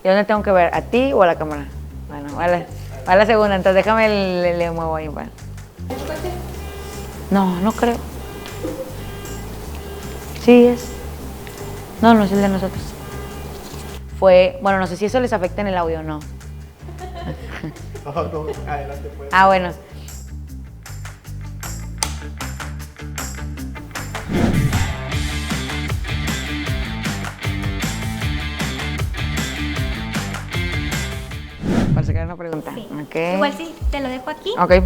¿Y dónde tengo que ver? ¿A ti o a la cámara? Bueno, va a la segunda, entonces déjame le muevo ahí. Bueno. ¿Es tu coche? No, no creo. Sí es. No, no es el de nosotros. Fue, bueno, no sé si eso les afecta en el audio o no. No, adelante pues. Ah, bueno. Para sacar una pregunta. Sí. Okay. Igual sí, te lo dejo aquí. Ok.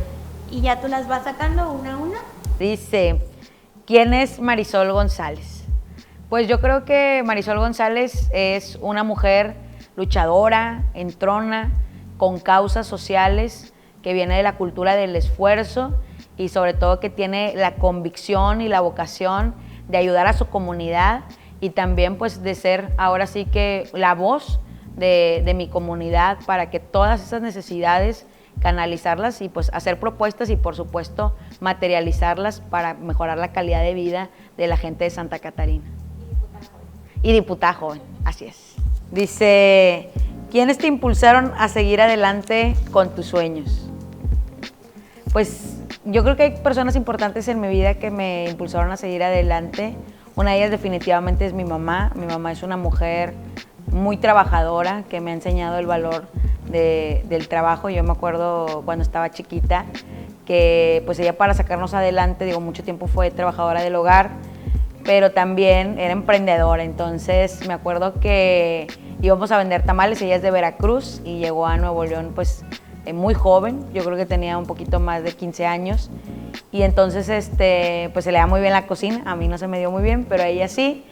Y ya tú las vas sacando una a una. Dice, ¿quién es Marisol González? Pues yo creo que Marisol González es una mujer luchadora, entrona, con causas sociales, que viene de la cultura del esfuerzo y sobre todo que tiene la convicción y la vocación de ayudar a su comunidad y también pues de ser ahora sí que la voz de mi comunidad para que todas esas necesidades canalizarlas y pues hacer propuestas y por supuesto materializarlas para mejorar la calidad de vida de la gente de Santa Catarina. Y diputada joven, así es. Dice, ¿quiénes te impulsaron a seguir adelante con tus sueños? Pues yo creo que hay personas importantes en mi vida que me impulsaron a seguir adelante. Una de ellas definitivamente es mi mamá. Mi mamá es una mujer muy trabajadora que me ha enseñado el valor del trabajo. Yo me acuerdo cuando estaba chiquita que pues ella para sacarnos adelante, digo, mucho tiempo fue trabajadora del hogar, pero también era emprendedora. Entonces me acuerdo que íbamos a vender tamales, ella es de Veracruz y llegó a Nuevo León pues muy joven, yo creo que tenía un poquito más de 15 años y entonces pues se le da muy bien la cocina, a mí no se me dio muy bien, pero a ella sí.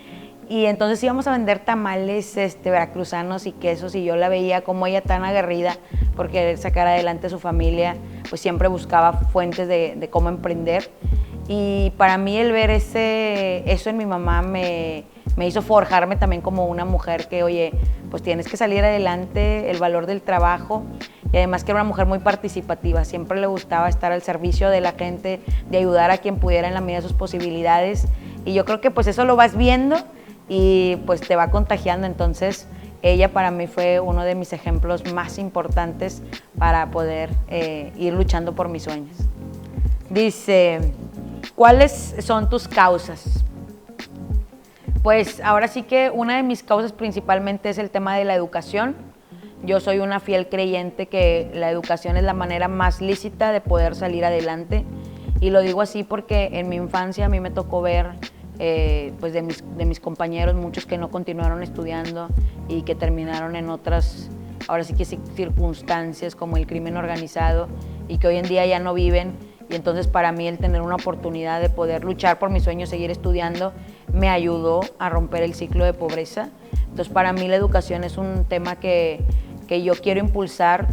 Y entonces íbamos a vender tamales veracruzanos y quesos y yo la veía como ella tan aguerrida por querer sacar adelante a su familia, pues siempre buscaba fuentes de cómo emprender. Y para mí el ver eso en mi mamá me hizo forjarme también como una mujer que, oye, pues tienes que salir adelante, el valor del trabajo y además que era una mujer muy participativa, siempre le gustaba estar al servicio de la gente, de ayudar a quien pudiera en la medida de sus posibilidades y yo creo que pues eso lo vas viendo y pues te va contagiando, entonces ella para mí fue uno de mis ejemplos más importantes para poder ir luchando por mis sueños. Dice, ¿cuáles son tus causas? Pues ahora sí que una de mis causas principalmente es el tema de la educación. Yo soy una fiel creyente que la educación es la manera más lícita de poder salir adelante y lo digo así porque en mi infancia a mí me tocó ver pues de mis compañeros, muchos que no continuaron estudiando y que terminaron en otras, ahora sí que circunstancias como el crimen organizado y que hoy en día ya no viven y entonces para mí el tener una oportunidad de poder luchar por mis sueños, seguir estudiando, me ayudó a romper el ciclo de pobreza. Entonces para mí la educación es un tema que yo quiero impulsar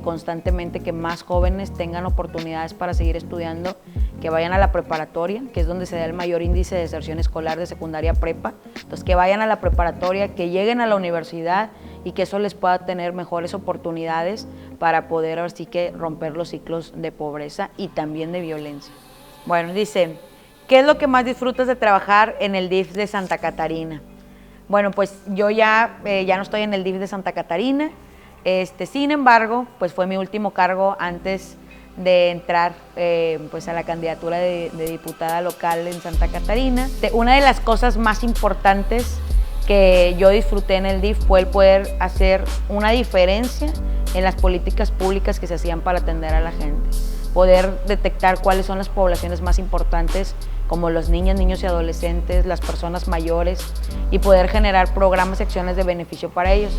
constantemente, que más jóvenes tengan oportunidades para seguir estudiando, que vayan a la preparatoria, que es donde se da el mayor índice de deserción escolar de secundaria prepa. Entonces que vayan a la preparatoria, que lleguen a la universidad y que eso les pueda tener mejores oportunidades para poder así que romper los ciclos de pobreza y también de violencia. Bueno, dice, ¿qué es lo que más disfrutas de trabajar en el DIF de Santa Catarina? Bueno, pues yo ya no estoy en el DIF de Santa Catarina, sin embargo, pues fue mi último cargo antes de entrar pues a la candidatura de diputada local en Santa Catarina. Una de las cosas más importantes que yo disfruté en el DIF fue el poder hacer una diferencia en las políticas públicas que se hacían para atender a la gente, poder detectar cuáles son las poblaciones más importantes como los niños y adolescentes, las personas mayores y poder generar programas y acciones de beneficio para ellos.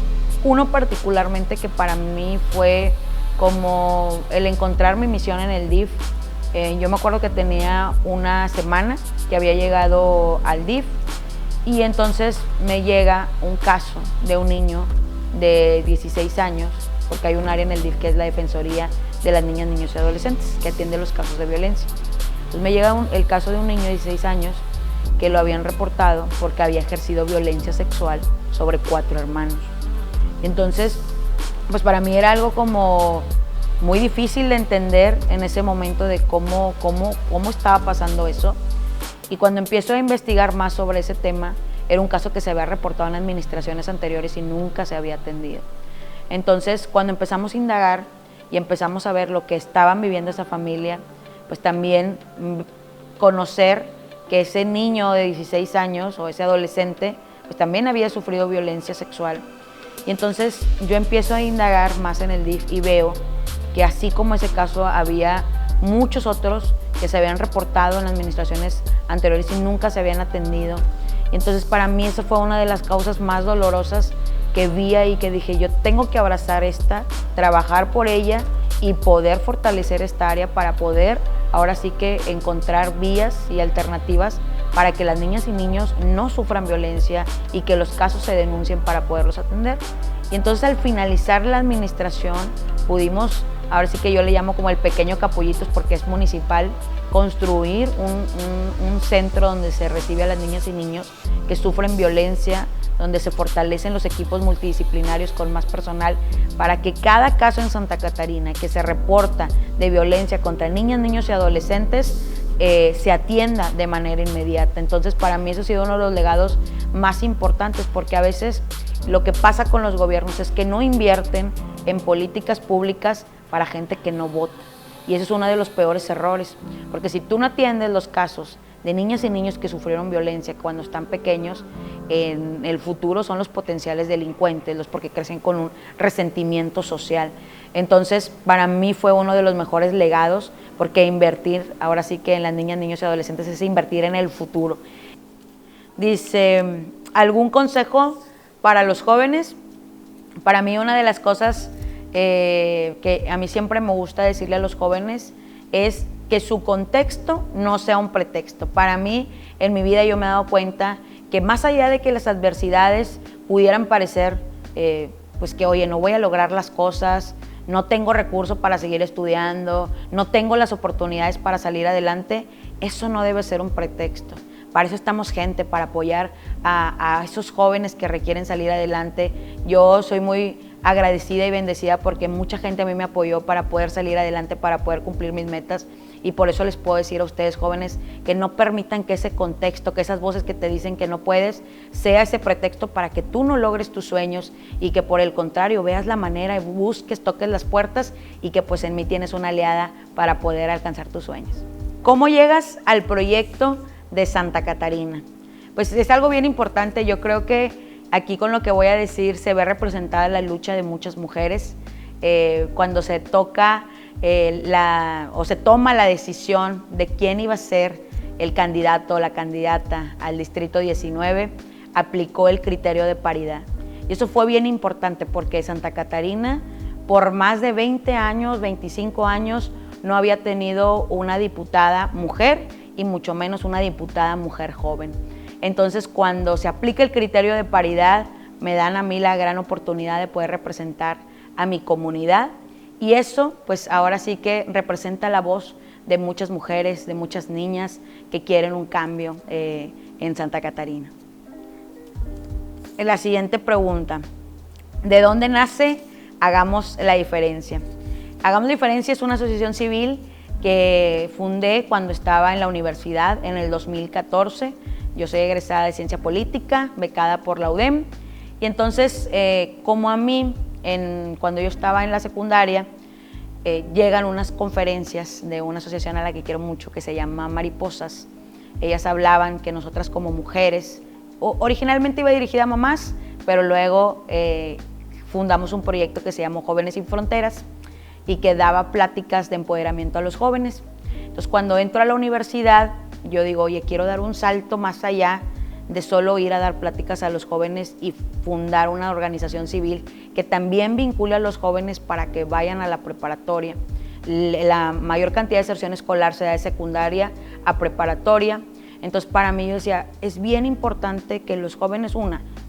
Uno particularmente que para mí fue como el encontrar mi misión en el DIF. Yo me acuerdo que tenía una semana que había llegado al DIF y entonces me llega un caso de un niño de 16 años, porque hay un área en el DIF que es la Defensoría de las Niñas, Niños y Adolescentes, que atiende los casos de violencia. Entonces me llega el caso de un niño de 16 años que lo habían reportado porque había ejercido violencia sexual sobre 4 hermanos. Entonces, pues para mí era algo como muy difícil de entender en ese momento de cómo estaba pasando eso. Y cuando empiezo a investigar más sobre ese tema, era un caso que se había reportado en administraciones anteriores y nunca se había atendido. Entonces, cuando empezamos a indagar y empezamos a ver lo que estaban viviendo esa familia, pues también conocer que ese niño de 16 años o ese adolescente, pues también había sufrido violencia sexual. Y entonces yo empiezo a indagar más en el DIF y veo que así como ese caso había muchos otros que se habían reportado en las administraciones anteriores y nunca se habían atendido. Y entonces para mí esa fue una de las causas más dolorosas que vi ahí, que dije yo tengo que abrazar esta, trabajar por ella y poder fortalecer esta área para poder ahora sí que encontrar vías y alternativas para que las niñas y niños no sufran violencia y que los casos se denuncien para poderlos atender. Y entonces al finalizar la administración pudimos, ahora sí que yo le llamo como el pequeño Capullitos porque es municipal, construir un centro donde se recibe a las niñas y niños que sufren violencia, donde se fortalecen los equipos multidisciplinarios con más personal para que cada caso en Santa Catarina que se reporta de violencia contra niñas, niños y adolescentes se atienda de manera inmediata. Entonces para mí eso ha sido uno de los legados más importantes porque a veces lo que pasa con los gobiernos es que no invierten en políticas públicas para gente que no vota. Y ese es uno de los peores errores, porque si tú no atiendes los casos de niñas y niños que sufrieron violencia cuando están pequeños, en el futuro son los potenciales delincuentes, los porque crecen con un resentimiento social. Entonces, para mí fue uno de los mejores legados, porque invertir, ahora sí que en las niñas, niños y adolescentes es invertir en el futuro. Dice, ¿algún consejo para los jóvenes? Para mí una de las cosas que a mí siempre me gusta decirle a los jóvenes es que su contexto no sea un pretexto. Para mí, en mi vida yo me he dado cuenta que más allá de que las adversidades pudieran parecer, pues que oye, no voy a lograr las cosas, no tengo recursos para seguir estudiando, no tengo las oportunidades para salir adelante, eso no debe ser un pretexto. Para eso estamos gente, para apoyar a esos jóvenes que requieren salir adelante. Yo soy muy agradecida y bendecida porque mucha gente a mí me apoyó para poder salir adelante, para poder cumplir mis metas, y por eso les puedo decir a ustedes jóvenes que no permitan que ese contexto, que esas voces que te dicen que no puedes, sea ese pretexto para que tú no logres tus sueños, y que por el contrario veas la manera y busques, toques las puertas, y que pues en mí tienes una aliada para poder alcanzar tus sueños. ¿Cómo llegas al proyecto de Santa Catarina? Pues es algo bien importante. Yo creo que aquí con lo que voy a decir se ve representada la lucha de muchas mujeres cuando se toca o se toma la decisión de quién iba a ser el candidato o la candidata al Distrito 19, aplicó el criterio de paridad. Y eso fue bien importante porque Santa Catarina, por más de 20 años, 25 años, no había tenido una diputada mujer y mucho menos una diputada mujer joven. Entonces, cuando se aplica el criterio de paridad, me dan a mí la gran oportunidad de poder representar a mi comunidad, y eso, pues ahora sí que representa la voz de muchas mujeres, de muchas niñas que quieren un cambio en Santa Catarina. La siguiente pregunta, ¿de dónde nace Hagamos la Diferencia? Hagamos la Diferencia es una asociación civil que fundé cuando estaba en la universidad en el 2014. Yo soy egresada de Ciencia Política, becada por la UDEM, y entonces, como a mí, cuando yo estaba en la secundaria, llegan unas conferencias de una asociación a la que quiero mucho, que se llama Mariposas. Ellas hablaban que nosotras como mujeres, originalmente iba dirigida a mamás, pero luego fundamos un proyecto que se llamó Jóvenes Sin Fronteras y que daba pláticas de empoderamiento a los jóvenes. Entonces, cuando entro a la universidad, yo digo, oye, quiero dar un salto más allá de solo ir a dar pláticas a los jóvenes y fundar una organización civil que también vincule a los jóvenes para que vayan a la preparatoria. La mayor cantidad de deserción escolar se da de secundaria a preparatoria. Entonces, para mí, yo decía, es bien importante que los jóvenes,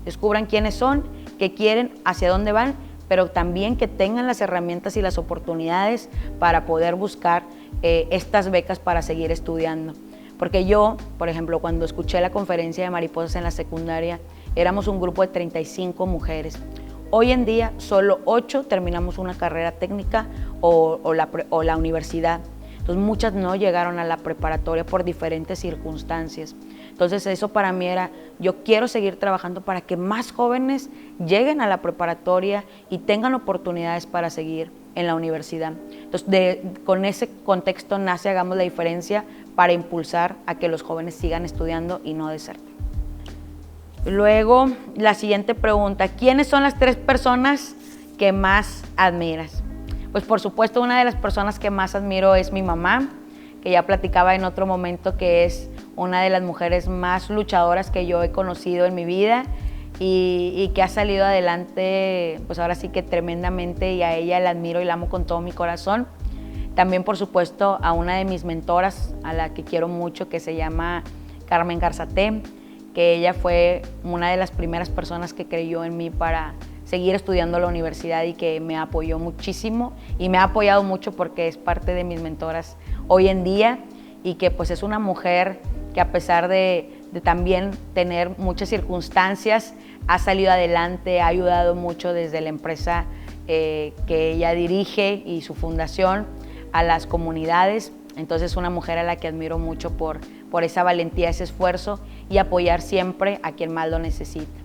descubran quiénes son, qué quieren, hacia dónde van, pero también que tengan las herramientas y las oportunidades para poder buscar estas becas para seguir estudiando. Porque yo, por ejemplo, cuando escuché la conferencia de Mariposas en la secundaria, éramos un grupo de 35 mujeres. Hoy en día, solo 8 terminamos una carrera técnica o la universidad. Entonces, muchas no llegaron a la preparatoria por diferentes circunstancias. Entonces eso para mí era, yo quiero seguir trabajando para que más jóvenes lleguen a la preparatoria y tengan oportunidades para seguir en la universidad. Entonces con ese contexto nace Hagamos la Diferencia para impulsar a que los jóvenes sigan estudiando y no deserten. Luego, la siguiente pregunta, ¿quiénes son las 3 personas que más admiras? Pues por supuesto una de las personas que más admiro es mi mamá, que ya platicaba en otro momento que es una de las mujeres más luchadoras que yo he conocido en mi vida y que ha salido adelante, pues ahora sí que tremendamente, y a ella la admiro y la amo con todo mi corazón. También por supuesto a una de mis mentoras, a la que quiero mucho, que se llama Carmen Garzate, que ella fue una de las primeras personas que creyó en mí para seguir estudiando en la universidad y que me apoyó muchísimo y me ha apoyado mucho porque es parte de mis mentoras hoy en día y que pues es una mujer que a pesar de también tener muchas circunstancias ha salido adelante, ha ayudado mucho desde la empresa que ella dirige y su fundación a las comunidades. Entonces es una mujer a la que admiro mucho por esa valentía, ese esfuerzo y apoyar siempre a quien más lo necesita.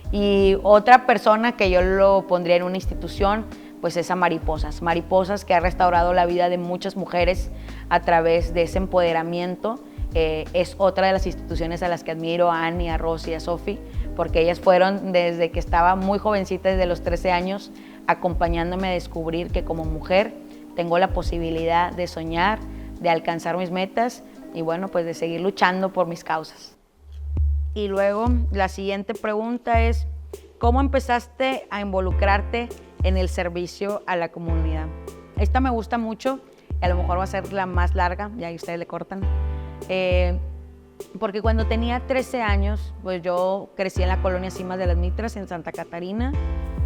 Y otra persona que yo lo pondría en una institución, pues es a Mariposas. Mariposas, que ha restaurado la vida de muchas mujeres a través de ese empoderamiento. Es otra de las instituciones a las que admiro, a Annie, a Rosy, a Sofi, porque ellas fueron desde que estaba muy jovencita, desde los 13 años, acompañándome a descubrir que como mujer tengo la posibilidad de soñar, de alcanzar mis metas y bueno, pues de seguir luchando por mis causas. Y luego la siguiente pregunta es, ¿cómo empezaste a involucrarte en el servicio a la comunidad? Esta me gusta mucho, y a lo mejor va a ser la más larga, ya ahí ustedes le cortan, porque cuando tenía 13 años, pues yo crecí en la colonia Cimas de las Mitras, en Santa Catarina.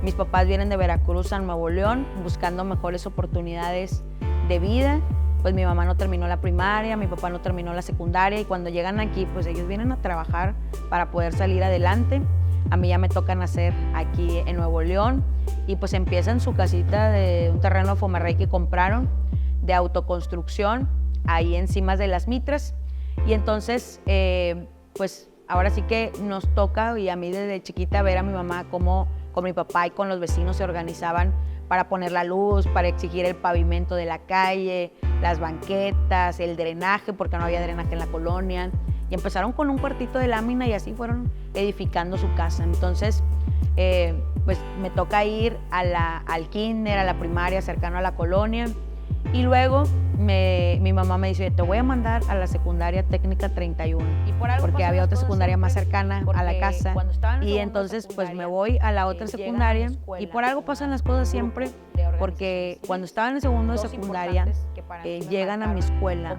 Mis papás vienen de Veracruz a Nuevo León, buscando mejores oportunidades de vida. Pues mi mamá no terminó la primaria, mi papá no terminó la secundaria y cuando llegan aquí, pues ellos vienen a trabajar para poder salir adelante. A mí ya me toca nacer aquí en Nuevo León y pues empiezan su casita de un terreno Fomerrey que compraron de autoconstrucción ahí en Cimas de las Mitras. Y entonces, pues ahora sí que nos toca, y a mí desde chiquita, ver a mi mamá cómo con mi papá y con los vecinos se organizaban para poner la luz, para exigir el pavimento de la calle, las banquetas, el drenaje, porque no había drenaje en la colonia. Y empezaron con un cuartito de lámina y así fueron edificando su casa. Entonces, pues me toca ir al kinder, a la primaria, cercano a la colonia. Y luego mi mamá me dice, te voy a mandar a la secundaria técnica 31, porque había otra secundaria más cercana a la casa. Y entonces pues me voy a la otra secundaria y por algo pasan las cosas siempre, porque cuando estaba en el segundo de secundaria llegan a mi escuela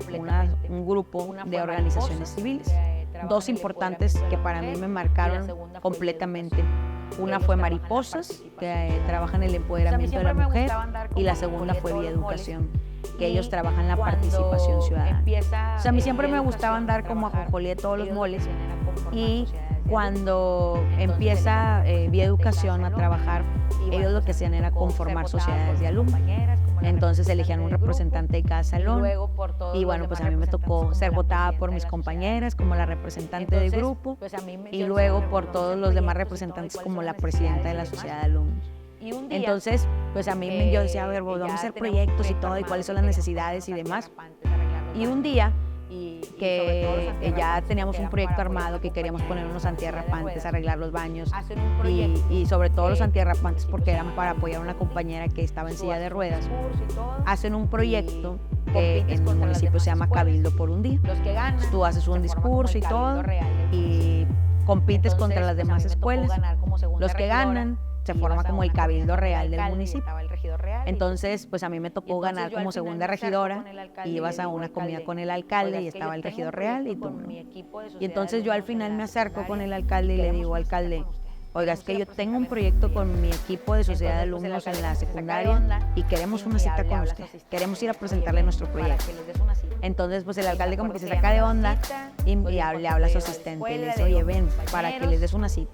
un grupo de organizaciones civiles, 2 importantes que para mí me marcaron completamente. Una fue Mariposas, que trabaja en el empoderamiento de la mujer, y la segunda fue Vía Educación, que ellos trabajan la participación ciudadana. O sea, a mí siempre me gustaba andar como ajonjolí de todos los moles, y cuando empieza Vía Educación a trabajar, ellos lo que hacían era conformar sociedades de alumnos. Entonces elegían un representante de cada salón y bueno, pues a mí me tocó ser votada por mis compañeras como la representante del grupo y luego por todos los demás representantes como la presidenta de la sociedad de alumnos. Entonces, pues a mí yo decía, a ver, vamos a hacer proyectos y todo, y cuáles son las necesidades y demás. Y un día que ya teníamos un proyecto armado, que queríamos poner unos antiderrapantes, arreglar los baños y sobre todo los antiderrapantes porque eran para apoyar a una compañera que estaba en silla de ruedas. Hacen un proyecto que en el municipio se llama Cabildo por un día. Tú haces un discurso y todo y compites contra las demás escuelas. Los que ganan se forma como el Cabildo Real del municipio. Entonces, pues a mí me tocó ganar como segunda regidora y ibas a una comida con el alcalde y estaba el regidor real y tú no. Y entonces yo al final me acerco con el alcalde y le digo, alcalde, oiga, es que yo tengo un proyecto con mi equipo de sociedad de alumnos en la secundaria y queremos una cita con usted. Queremos ir a presentarle nuestro proyecto. Entonces, pues el alcalde como que se saca de onda y le habla a su asistente y le dice, oye, ven, para que les des una cita.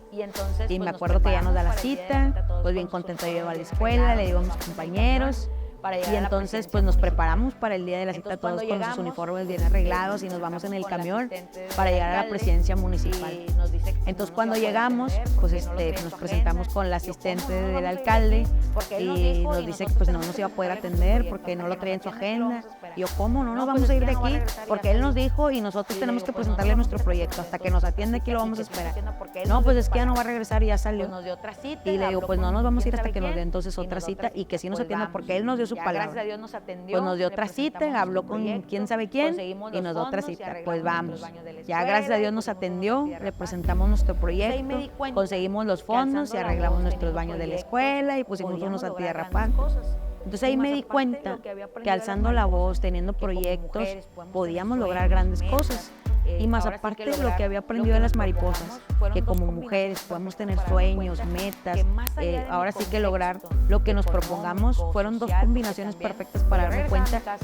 Y me acuerdo que ya nos da la cita, pues bien contenta yo llego a la escuela, le digo a mis compañeros, para llegar Y a la entonces presidencia pues nos municipal. preparamos para el día de la cita, Entonces, todos cuando con sus llegamos, uniformes bien arreglados y nos vamos en el con la camión asistente del para llegar a la alcalde, presidencia municipal. y nos dice que Entonces no cuando nos iba a poder llegamos, atender pues porque no lo traía en nos su presentamos agenda. con la Y yo, asistente ¿cómo no del vamos a ir de alcalde aquí? Porque él nos y dijo, nos y dice que nosotros pues no tenemos nos que iba a poder presentarle atender nuestro porque no proyecto lo traía en su hasta que nos atienda, lo agenda. vamos a esperar. Y yo, ¿cómo? No nos No, vamos pues a es ir que de ya no va a aquí regresar y porque ya él nos salió. dijo y nosotros Y le tenemos digo, que pues no presentarle nos nuestro vamos a proyecto. presentar, Hasta que nos entonces, atiende aquí lo ¿y vamos a qué estás esperar. haciendo? Porque él No, nos pues dio es su que ya no va a palabra. regresar y ya salió. Pues nos dio otra cita. Y le digo, habló pues no con nos vamos a ir quién hasta sabe que nos dé quién, entonces y otra nos dio cita y que sí nos pues atienda vamos. porque él nos dio su Ya, palabra. gracias a Dios nos atendió. Pues nos dio le otra cita, presentamos habló su con proyecto, quién sabe quién conseguimos y los nos dio otra fondos y cita. arreglamos Pues nuestros vamos. baños de la Ya escuela, gracias a y Dios nos pusimos unos atendió, tierra le paz. presentamos nuestro Entonces, ahí proyecto, me di cuenta conseguimos los que fondos alzando y la arreglamos voz, nuestros teniendo baños de la proyectos, escuela y pusimos podíamos unos a lograr tierra grandes pan. cosas. Entonces ahí Y me más di aparte, cuenta lo que había aprendido que de las alzando la mariposas, voz, teniendo que como proyectos, mujeres podemos podíamos tener lograr sueños, grandes metas, cosas. Y más ahora sí que aparte de lo lograr que había lo aprendido que de las nos mariposas, propongamos, fueron que dos como combinaciones mujeres podemos perfectas tener para darnos sueños, cuenta metas, que más allá de mi ahora sí que lograr contexto lo que nos económico, propongamos, fueron dos social, combinaciones porque también perfectas para yo darme regresaba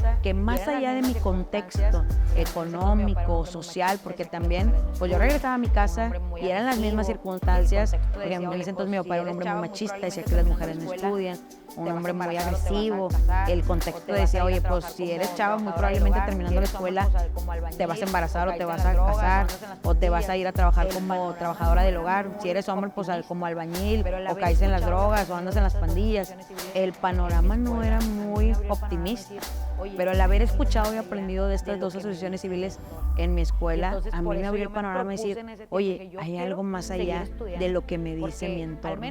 a mi cuenta casa que y más eran las allá de mismas mi circunstancias, contexto que mi papá era un económico, hombre muy social, machista, porque decía que también, las mujeres pues yo no regresaba a mi estudian, casa un hombre muy y eran las mismas agresivo, circunstancias, el contexto porque en decía, ese oye, entonces pues, mi si papá era un eres hombre chava, muy muy machista, decía probablemente que las terminando mujeres no escuela, estudian, te un vas a hombre muy embarazar o te vas a agresivo, casar, el o contexto te vas a decía, ir a oye, pues trabajar si como eres chava, muy trabajadora del probablemente hogar, terminando la si eres hombre, escuela, pues, como albañil, te vas a embarazar o caes te en vas las a drogas, casar, andas en las o te vas a pandillas. ir a trabajar El como panorama trabajadora del era hogar, muy si eres hombre, pues optimista, como albañil, pero el o haber caes en las escuchado drogas, o andas en las estas pandillas. asociaciones civiles El panorama no era muy optimista, pero el haber escuchado y aprendido de estas dos asociaciones civiles en mi escuela, a mí me abrió el panorama de decir, oye, hay algo más allá de lo que me dice mi entorno.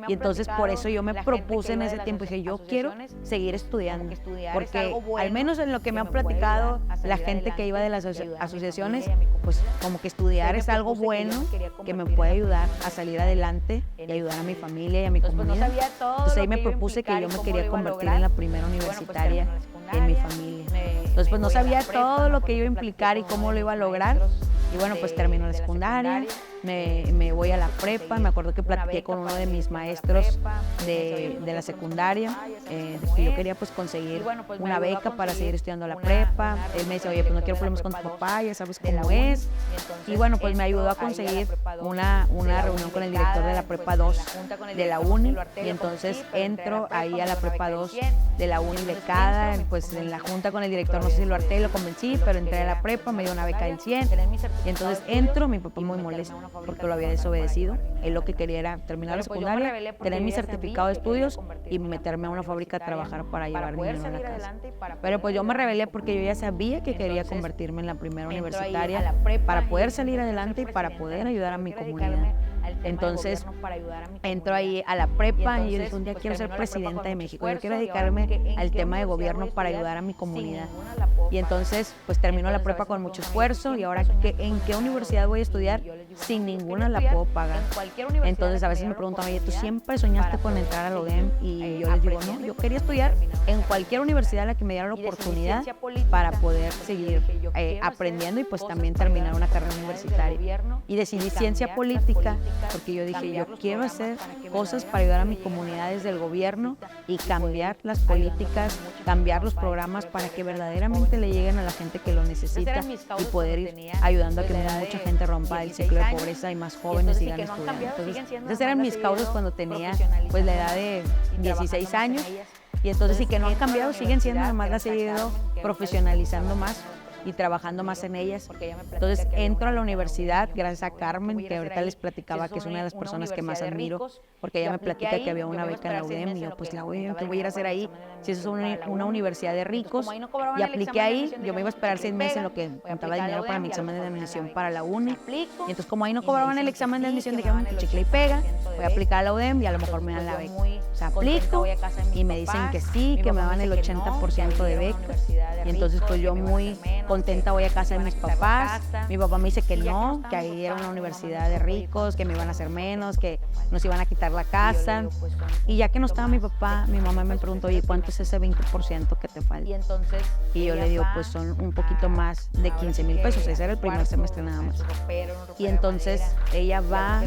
Y entonces por eso yo me propuse en ese tiempo, dije, yo quiero seguir estudiando, porque al menos en lo que me han platicado la gente que iba de las asociaciones, pues como que estudiar es algo bueno que me puede ayudar a salir adelante y ayudar a mi familia y a mi comunidad. Entonces ahí me propuse que yo me quería convertir en la primera universitaria en mi familia. Entonces pues no sabía todo lo que iba a implicar y cómo lo iba a lograr. Y bueno, pues termino la secundaria, me voy a la prepa, me acuerdo que platiqué con uno de mis maestros de la secundaria, que yo quería pues conseguir una beca para seguir estudiando la prepa. Él me dice, oye, pues no quiero problemas con tu papá, ya sabes cómo es. Y bueno, pues me ayudó a conseguir una reunión con el director de la prepa 2 de la uni, y entonces entro ahí a la prepa 2 de la uni becada, pues en la junta con el director, no sé si lo harté, lo convencí, pero entré a la prepa, me dio una beca del 100, y entonces entro, mi papá muy molesto porque lo había desobedecido. Él lo que quería era terminar la secundaria, tener mi certificado de estudios y meterme a una fábrica a trabajar para llevar mi dinero a la casa. Pero pues yo me rebelé porque yo ya sabía que quería convertirme en la primera universitaria para poder salir adelante y para poder ayudar a mi comunidad. Entonces entro ahí a la prepa y yo dije, un día quiero ser presidenta de México, yo quiero dedicarme al tema de gobierno para ayudar a mi comunidad. Y entonces pues termino la prepa con mucho esfuerzo, y ahora ¿en qué universidad voy a estudiar? Sin ninguna la puedo pagar. Entonces a veces me preguntan, oye, ¿tú siempre soñaste con entrar a la UDEM? Y yo les digo, no, yo quería estudiar en cualquier universidad a la que me diera la oportunidad para poder seguir aprendiendo y pues también terminar una carrera universitaria. Y decidí ciencia política porque yo dije, yo quiero hacer cosas para ayudar a mi comunidad desde el gobierno y cambiar las políticas, cambiar los programas para que verdaderamente le lleguen a la gente que lo necesita y poder ir ayudando a que mucha gente rompa el ciclo de pobreza y más jóvenes sigan estudiando. Entonces, esas eran mis causas cuando tenía pues la edad de 16 años, y entonces sí que no han cambiado, siguen siendo, además las he ido profesionalizando más y trabajando más en ellas. Entonces entro a la universidad gracias a Carmen, que ahorita les platicaba que es una de las personas que más admiro, porque ella me platica que había una beca en la UDEM y yo, pues la UDEM, ¿qué voy a ir a hacer ahí? Si eso es una universidad de ricos, y apliqué ahí, yo me iba a esperar 6 meses en lo que juntaba dinero para mi examen de admisión para la uni, y entonces como ahí no cobraban el examen de admisión, dijeron que chicle y pega, voy a aplicar a la UDEM y a lo mejor me dan la beca. O sea, aplico y me dicen que sí, que me dan el 80% de beca, y entonces pues yo muy contenta voy a casa de mis papás. Mi papá me dice que no, que ahí era una universidad de ricos, que me iban a hacer menos, que nos iban a quitar la casa. Y ya que no estaba mi papá, mi mamá me preguntó, oye, ¿cuánto es ese 20% que te falta? Y yo le digo, pues son un poquito más de 15,000 pesos, ese era el primer semestre nada más. Y entonces ella va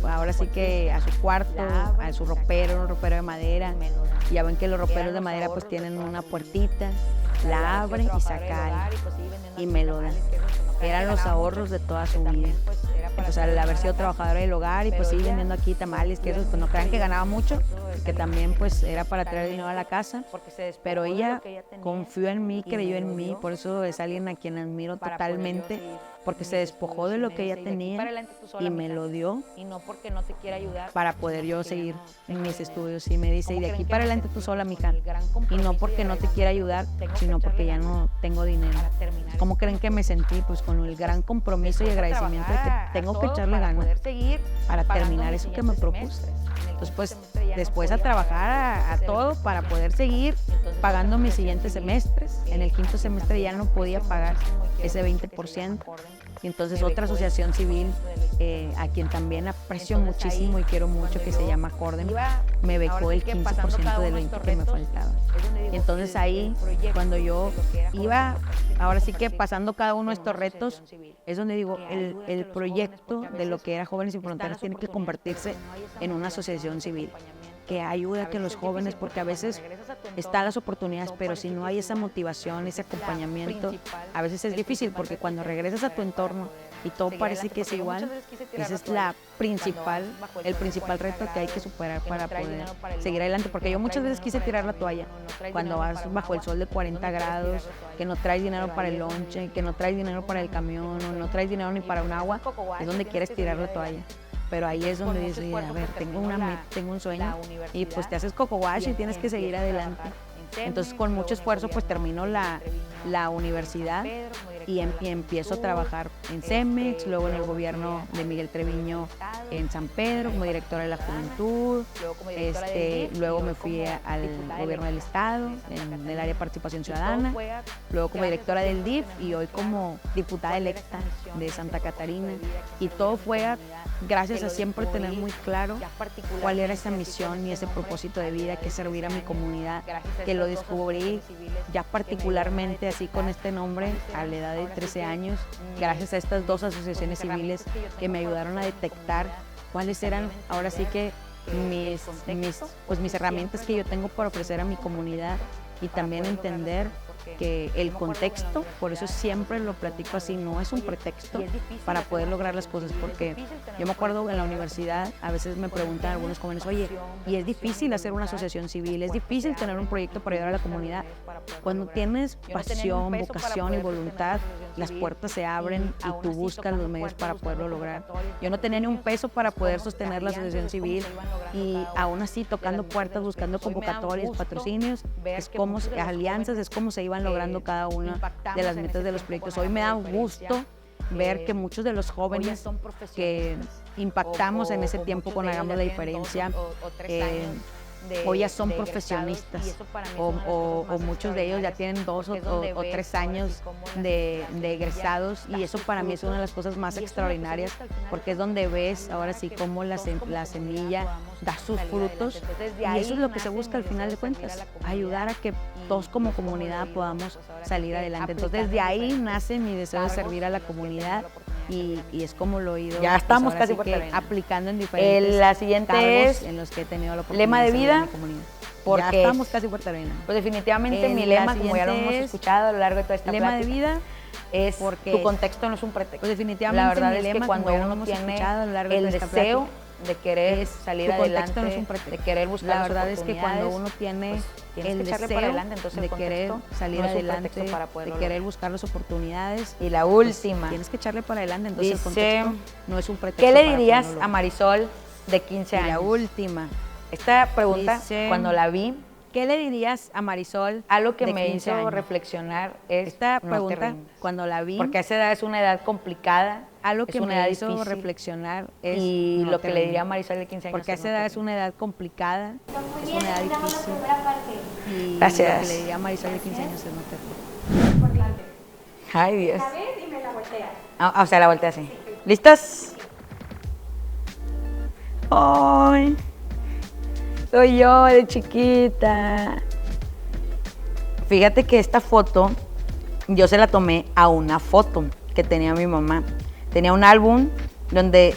ahora sí que a su cuarto, a su ropero, un ropero de madera. Ya ven que los roperos de madera pues tienen una puertita. la abre y saca algo y me lo da. Eran los ahorros de toda su vida. O sea, el haber sido trabajadora del hogar y pues sí vendiendo aquí tamales, quesos, pues no crean que ganaba mucho, que también pues era para traer dinero a la casa, pero ella confió en mí, creyó en mí, por eso es alguien a quien admiro totalmente, porque se despojó de lo que ella tenía y me lo dio para poder yo seguir en mis estudios. Y me dice, y de aquí para adelante tú sola, mija, y no porque no te quiera ayudar, sino porque ya no tengo dinero. ¿Cómo creen que me sentí? Pues con el gran compromiso y agradecimiento de que tengo que echarle ganas para terminar eso que me propuse. Entonces, pues, después a trabajar a todo para poder seguir pagando mis siguientes semestres. En el 5º semestre ya no podía pagar ese 20%. Y entonces otra asociación civil, a quien también aprecio muchísimo y quiero mucho, que se llama Cordem, me becó el 15% del 20% que me faltaba. Y entonces ahí, cuando yo iba, ahora sí que pasando cada uno de estos retos, es donde digo, el proyecto de lo que era Jóvenes Sin Fronteras tiene que convertirse en una asociación civil que ayude a que los jóvenes, porque a veces están las oportunidades, pero si no hay esa motivación, ese acompañamiento, a veces es difícil, porque cuando regresas a tu entorno y todo parece que es igual, ese es el principal reto que hay que superar para poder seguir adelante, porque yo muchas veces quise tirar la toalla, cuando vas bajo el sol de 40 grados, que no traes dinero para el lonche, que no traes dinero para el camión, o no traes dinero ni para un agua, es donde quieres tirar la toalla. Pero ahí es donde dices, a ver, tengo una meta, tengo un sueño, y pues te haces coco wash y tienes que seguir adelante. Entonces, con mucho esfuerzo, pues termino la universidad y empiezo a trabajar en CEMEX, luego en el gobierno de Miguel Treviño en San Pedro como directora de la Juventud, luego me fui al gobierno del Estado, en el área de participación ciudadana, luego como directora del DIF y hoy como diputada electa de Santa Catarina. Y todo fue gracias a siempre tener muy claro cuál era esa misión y ese propósito de vida, que es servir a mi comunidad, que lo descubrí ya particularmente así con este nombre a la edad de 13 años, gracias a estas 2 asociaciones civiles que me ayudaron a detectar cuáles eran ahora sí que mis herramientas que yo tengo para ofrecer a mi comunidad, y también entender que el contexto, por eso siempre lo platico así, no es un pretexto para poder lograr las cosas, porque yo me acuerdo en la universidad, a veces me preguntan algunos jóvenes, oye, y es difícil hacer una asociación civil, es difícil tener un proyecto para ayudar a la comunidad. Cuando tienes pasión, vocación y voluntad, las puertas se abren y tú buscas los medios para poderlo lograr. Yo no tenía ni un peso para poder sostener la asociación civil, y aún así tocando puertas, buscando convocatorias, patrocinios, alianzas, es como se iban logrando cada una de las metas de los proyectos. Hoy me da gusto ver que muchos de los jóvenes que impactamos en ese tiempo con Hagamos la Diferencia, hoy ya son profesionistas, o muchos de ellos ya tienen 2 o 3 años de egresados, y eso para mí es una de las cosas más extraordinarias, porque es donde ves ahora sí cómo la semilla da sus frutos, y eso es lo que se busca al final de cuentas, ayudar a que todos como comunidad podamos salir adelante. Entonces desde ahí nace mi deseo de servir a la comunidad, y es como lo he ido ya estamos casi aplicando en diferentes la siguiente es en los que he tenido la oportunidad lema de vida, porque ya estamos casi Puerta Arena. Pues definitivamente mi lema, como ya lo hemos escuchado a lo largo de toda esta lema plática, de vida es porque tu contexto no es un pretexto. Pues definitivamente la verdad mi es lema, que cuando uno tiene el deseo de querer salir adelante, no es un pretexto, de querer buscar la verdad es que cuando uno tiene el deseo de querer salir adelante, de querer buscar las oportunidades, y la última, tienes que echarle para adelante. Entonces dice, el contexto no es un pretexto. ¿qué le dirías a Marisol de 15 años? Y la última, esta pregunta, dice, cuando la vi, ¿qué le dirías a Marisol? Algo que de me 15 hizo años? Reflexionar es Esta no te pregunta, rindas. cuando la vi, Porque a esa edad es una edad complicada, algo es que una me edad hizo difícil, reflexionar es y no lo te que le rindas. diría a Marisol de 15 años Porque a es esa no te edad es una edad complicada, es una edad difícil, y Gracias. lo que le diría a Marisol de 15 años es no te rindas. Ay, Dios. La ves y me la volteas. O sea, la voltea así. ¿Listos? ¡Ay! Soy yo de chiquita. Fíjate que esta foto yo se la tomé a una foto que tenía mi mamá. Tenía un álbum donde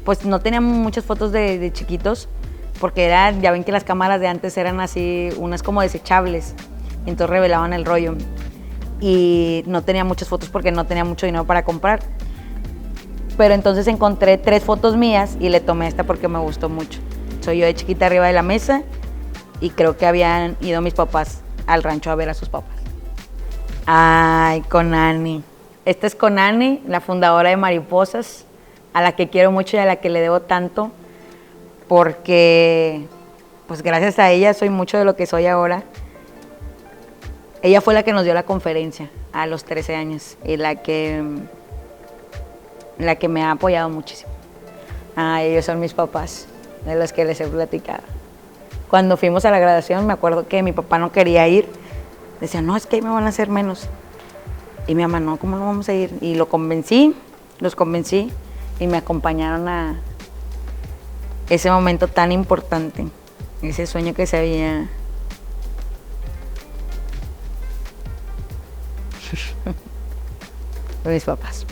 pues no teníamos muchas fotos de chiquitos, porque ya ven que las cámaras de antes eran así, unas como desechables. entonces revelaban el rollo. Y no tenía muchas fotos porque no tenía mucho dinero para comprar. Pero entonces encontré 3 fotos mías y le tomé esta porque me gustó mucho. Soy yo de chiquita arriba de la mesa y creo que habían ido mis papás al rancho a ver a sus papás. Ay, con Ani. Esta es con Ani, la fundadora de Mariposas, a la que quiero mucho y a la que le debo tanto, porque pues gracias a ella soy mucho de lo que soy ahora. Ella fue la que nos dio la conferencia a los 13 años y la que me ha apoyado muchísimo. Ellos son mis papás, de los que les he platicado. Cuando fuimos a la graduación, me acuerdo que mi papá no quería ir. Decía, no, es que ahí me van a hacer menos. Y mi mamá, no, ¿cómo no vamos a ir? Y los convencí y me acompañaron a ese momento tan importante, ese sueño que se había... de mis papás.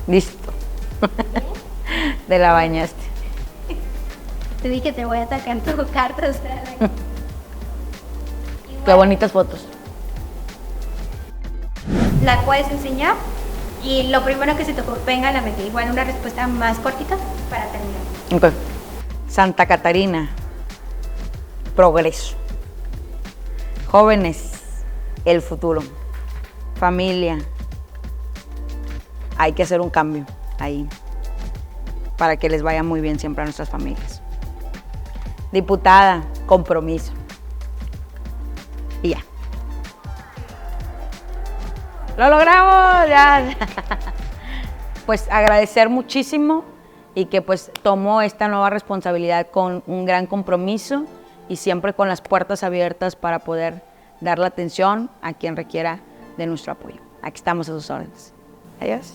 Listo. Te la bañaste. Te dije, te voy a sacar tu carta. O sea, Qué bonitas fotos. la puedes enseñar y lo primero que se te venga a la mente. Igual una respuesta más cortita para terminar. Okay. Santa Catarina. Progreso. Jóvenes, el futuro. Familia. Hay que hacer un cambio ahí para que les vaya muy bien siempre a nuestras familias. Diputada, compromiso. Y ya. ¡Lo logramos! Ya. Pues agradecer muchísimo y que pues tomo esta nueva responsabilidad con un gran compromiso y siempre con las puertas abiertas para poder dar la atención a quien requiera de nuestro apoyo. Aquí estamos a sus órdenes. Adiós.